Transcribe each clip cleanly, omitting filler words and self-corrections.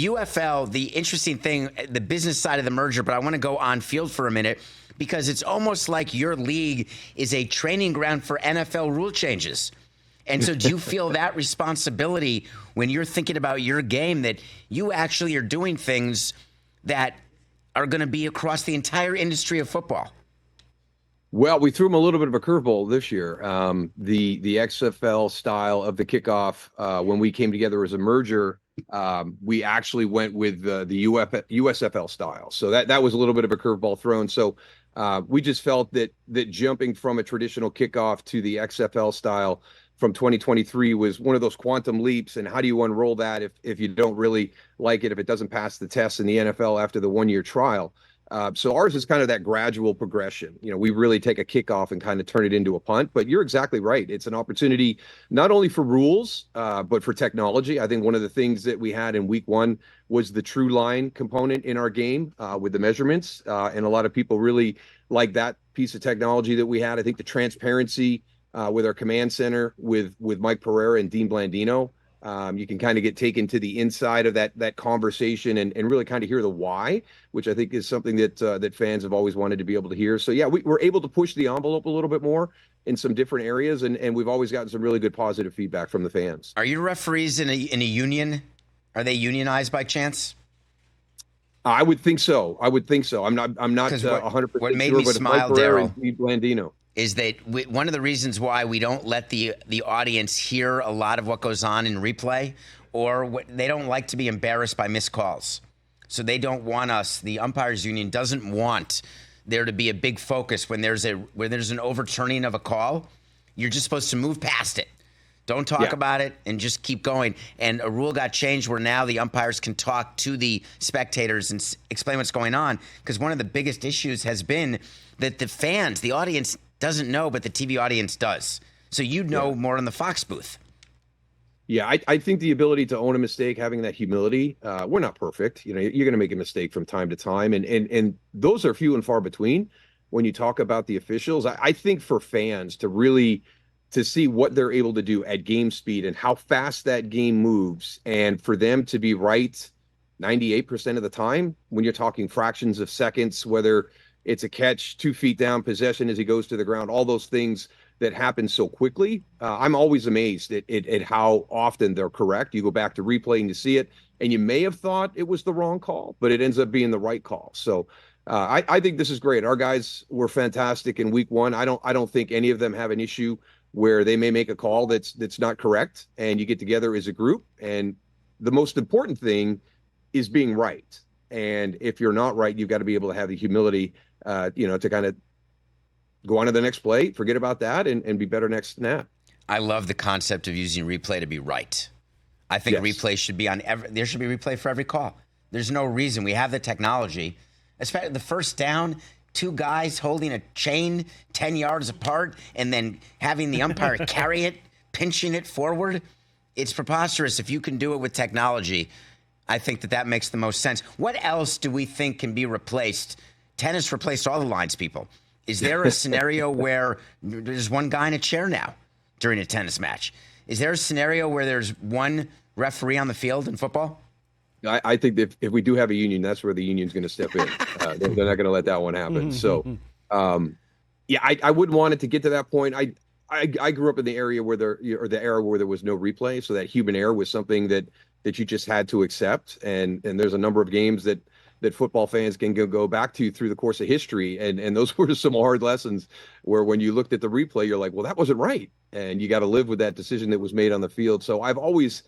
UFL, the interesting thing, the business side of the merger, but I want to go on field for a minute because it's almost like your league is a training ground for NFL rule changes. And so do you feel that responsibility when you're thinking about your game that you actually are doing things that are going to be across the entire industry of football? Well, we threw them a little bit of a curveball this year. The XFL style of the kickoff, when we came together as a merger, we actually went with the USFL style. So that was a little bit of a curveball thrown. So we just felt that jumping from a traditional kickoff to the XFL style from 2023 was one of those quantum leaps. And how do you unroll that if you don't really like it, if it doesn't pass the test in the NFL after the 1-year trial? So ours is kind of that gradual progression. We really take a kickoff and kind of turn it into a punt. But you're exactly right. It's an opportunity not only for rules, but for technology. I think one of the things that we had in week 1 was the true line component in our game with the measurements. And a lot of people really like that piece of technology that we had. I think the transparency with our command center with Mike Pereira and Dean Blandino. You can kind of get taken to the inside of that conversation and really kind of hear the why, which I think is something that fans have always wanted to be able to hear. So yeah, we're able to push the envelope a little bit more in some different areas, and we've always gotten some really good positive feedback from the fans. Are your referees in a union? Are they unionized by chance? I would think so. I'm not 100% what made sure, me but smile, Mike Pereira Daryl, and Dean Blandino is that one of the reasons why we don't let the audience hear a lot of what goes on in replay, or they don't like to be embarrassed by missed calls. So they don't want us, the umpires union doesn't want there to be a big focus when there's an overturning of a call. You're just supposed to move past it. Don't talk about it and just keep going. And a rule got changed where now the umpires can talk to the spectators and explain what's going on. Because one of the biggest issues has been that the fans, the audience doesn't know, but the TV audience does. So more in the Fox booth. Yeah, I think the ability to own a mistake, having that humility, we're not perfect. You're going to make a mistake from time to time. And those are few and far between when you talk about the officials. I think for fans to see what they're able to do at game speed and how fast that game moves, and for them to be right 98% of the time when you're talking fractions of seconds, whether it's a catch 2 feet down, possession as he goes to the ground, all those things that happen so quickly. I'm always amazed at how often they're correct. You go back to replaying to see it, and you may have thought it was the wrong call, but it ends up being the right call. So I think this is great. Our guys were fantastic in week 1. I don't think any of them have an issue where they may make a call that's not correct, and you get together as a group. And the most important thing is being right. And if you're not right, you've got to be able to have the humility, to kind of go on to the next play, forget about that, and be better next snap. I love the concept of using replay to be right. I think replay should be there should be replay for every call. There's no reason. We have the technology, especially the first down, 2 guys holding a chain 10 yards apart and then having the umpire carry it, pinching it forward. It's preposterous. If you can do it with technology, I think that makes the most sense. What else do we think can be replaced? Tennis replaced all the lines people. Is there a scenario where there's one guy in a chair now during a tennis match? Is there a scenario where there's one referee on the field in football? I think that if we do have a union, that's where the union's going to step in. They're not going to let that one happen. So, I wouldn't want it to get to that point. I grew up in the area where the era where there was no replay, so that human error was something that you just had to accept. And there's a number of games that football fans can go back to through the course of history, and those were some hard lessons where when you looked at the replay, you're like, well, that wasn't right, and you got to live with that decision that was made on the field. So I've always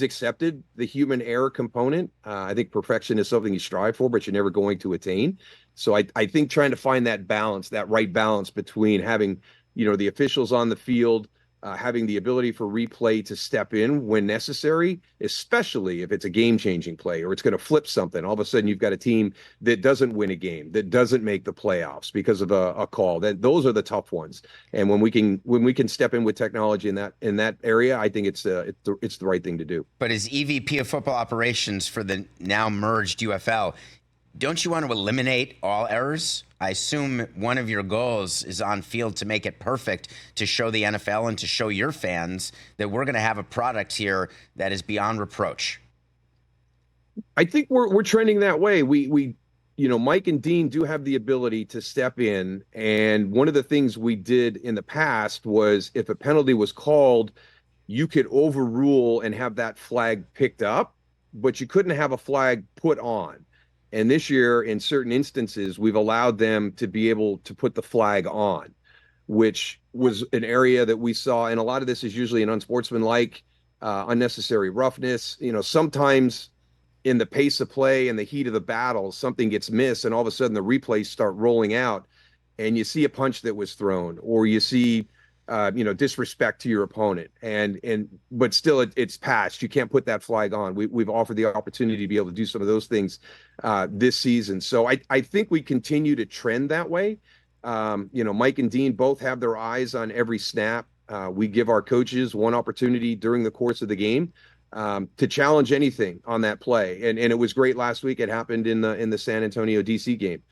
accepted the human error component. I think perfection is something you strive for, but you're never going to attain. So I think trying to find that balance, that right balance between having, the officials on the field, having the ability for replay to step in when necessary, especially if it's a game-changing play or it's going to flip something. All of a sudden, you've got a team that doesn't win a game, that doesn't make the playoffs because of a call. Those are the tough ones. And when we can step in with technology in that area, I think it's the right thing to do. But as EVP of football operations for the now merged UFL, don't you want to eliminate all errors? I assume one of your goals is on field to make it perfect, to show the NFL and to show your fans that we're going to have a product here that is beyond reproach. I think we're trending that way. Mike and Dean do have the ability to step in. And one of the things we did in the past was if a penalty was called, you could overrule and have that flag picked up, but you couldn't have a flag put on. And this year, in certain instances, we've allowed them to be able to put the flag on, which was an area that we saw. And a lot of this is usually an unsportsmanlike, unnecessary roughness. Sometimes in the pace of play and the heat of the battle, something gets missed, and all of a sudden the replays start rolling out, and you see a punch that was thrown, or you see, disrespect to your opponent, but still it's passed. You can't put that flag on. We've offered the opportunity to be able to do some of those things this season. So I think we continue to trend that way. Mike and Dean both have their eyes on every snap. We give our coaches one opportunity during the course of the game to challenge anything on that play. And it was great last week. It happened in the San Antonio DC game.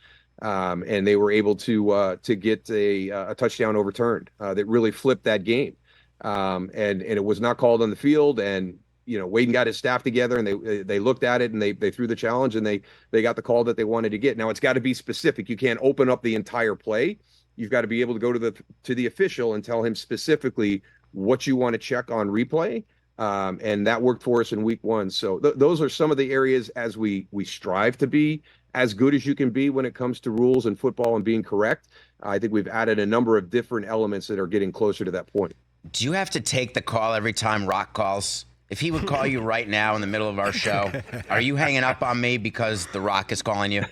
And they were able to get a touchdown overturned that really flipped that game. And it was not called on the field. And Wade got his staff together, and they looked at it, and they threw the challenge, and they got the call that they wanted to get. Now it's got to be specific. You can't open up the entire play. You've got to be able to go to the official and tell him specifically what you want to check on replay. And that worked for us in week one. So those are some of the areas as we strive to be as good as you can be when it comes to rules and football and being correct. I think we've added a number of different elements that are getting closer to that point. Do you have to take the call every time Rock calls? If he would call you right now in the middle of our show, are you hanging up on me because The Rock is calling you?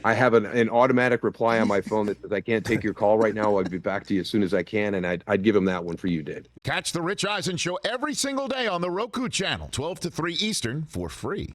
I have an automatic reply on my phone that says, I can't take your call right now. I'll be back to you as soon as I can. And I'd give him that one for you, Dave. Catch the Rich Eisen Show every single day on the Roku channel, 12 to 3 Eastern, for free.